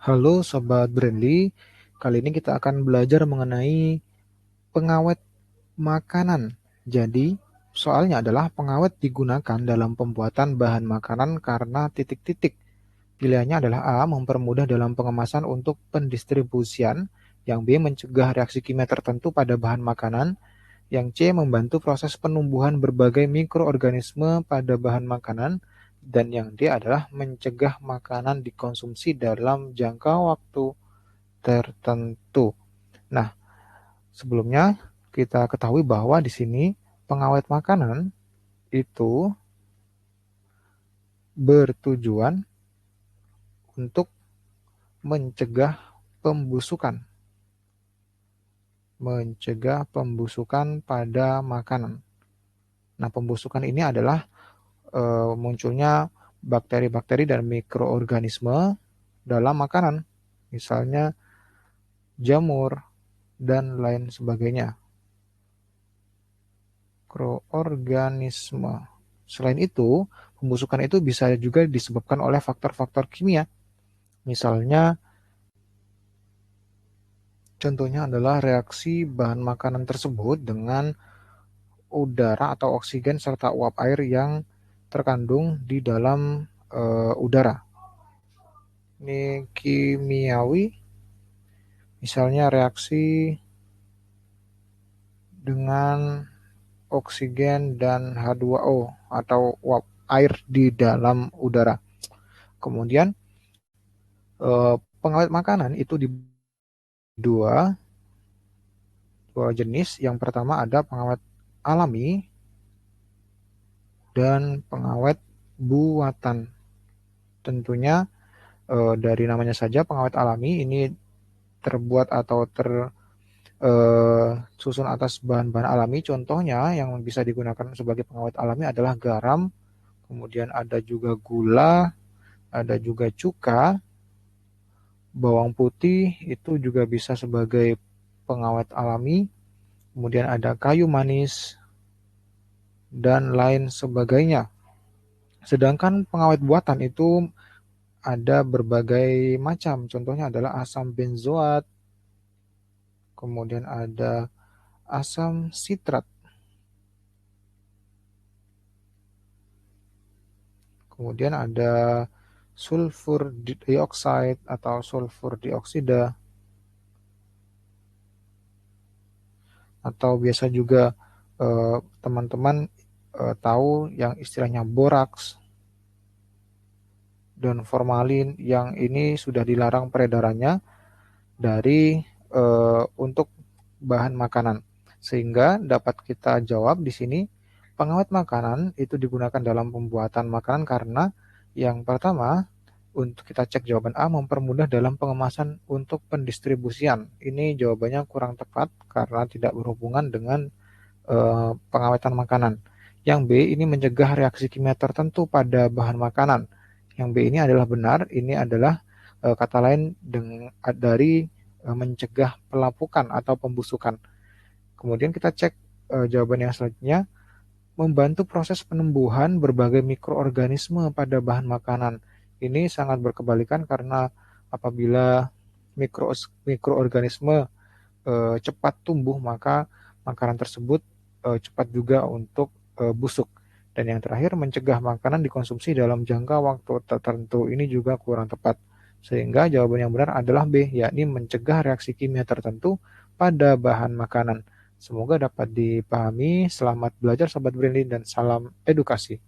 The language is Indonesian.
Halo Sobat Brandly, kali ini kita akan belajar mengenai pengawet makanan. Jadi, soalnya adalah pengawet digunakan dalam pembuatan bahan makanan karena titik-titik. Pilihannya adalah A, mempermudah dalam pengemasan untuk pendistribusian, yang B, mencegah reaksi kimia tertentu pada bahan makanan, yang C, membantu proses penumbuhan berbagai mikroorganisme pada bahan makanan, dan yang D adalah mencegah makanan dikonsumsi dalam jangka waktu tertentu. Nah, sebelumnya kita ketahui bahwa di sini pengawet makanan itu bertujuan untuk mencegah pembusukan, pada makanan. Nah, pembusukan ini adalah munculnya bakteri-bakteri dan mikroorganisme dalam makanan, misalnya jamur dan lain sebagainya. Mikroorganisme. Selain itu, pembusukan itu bisa juga disebabkan oleh faktor-faktor kimia. Misalnya, contohnya adalah reaksi bahan makanan tersebut dengan udara atau oksigen serta uap air yang terkandung di dalam udara. Ini kimiawi, misalnya reaksi dengan oksigen dan H2O atau uap air di dalam udara. Kemudian pengawet makanan itu di dua jenis. Yang pertama ada pengawet alami dan pengawet buatan. Tentunya dari namanya saja pengawet alami ini terbuat atau tersusun atas bahan-bahan alami. Contohnya yang bisa digunakan sebagai pengawet alami adalah garam, kemudian ada juga gula, ada juga cuka, bawang putih itu juga bisa sebagai pengawet alami, kemudian ada kayu manis, dan lain sebagainya. Sedangkan pengawet buatan itu ada berbagai macam, contohnya adalah asam benzoat, kemudian ada asam sitrat, kemudian ada sulfur dioksida atau sulfur dioksida, atau biasa juga teman-teman tahu yang istilahnya boraks dan formalin, yang ini sudah dilarang peredarannya dari untuk bahan makanan. Sehingga dapat kita jawab di sini, pengawet makanan itu digunakan dalam pembuatan makanan karena yang pertama, untuk kita cek jawaban A, mempermudah dalam pengemasan untuk pendistribusian. Ini jawabannya kurang tepat karena tidak berhubungan dengan pengawetan makanan. Yang B, ini mencegah reaksi kimia tertentu pada bahan makanan. Yang B ini adalah benar, ini adalah kata lain dari mencegah pelapukan atau pembusukan. Kemudian kita cek jawaban yang selanjutnya, membantu proses penumbuhan berbagai mikroorganisme pada bahan makanan. Ini sangat berkebalikan karena apabila mikroorganisme cepat tumbuh, maka makanan tersebut cepat juga untuk busuk. Dan yang terakhir, mencegah makanan dikonsumsi dalam jangka waktu tertentu. Ini juga kurang tepat. Sehingga jawaban yang benar adalah B, yakni mencegah reaksi kimia tertentu pada bahan makanan. Semoga dapat dipahami. Selamat belajar Sobat Brandly dan salam edukasi.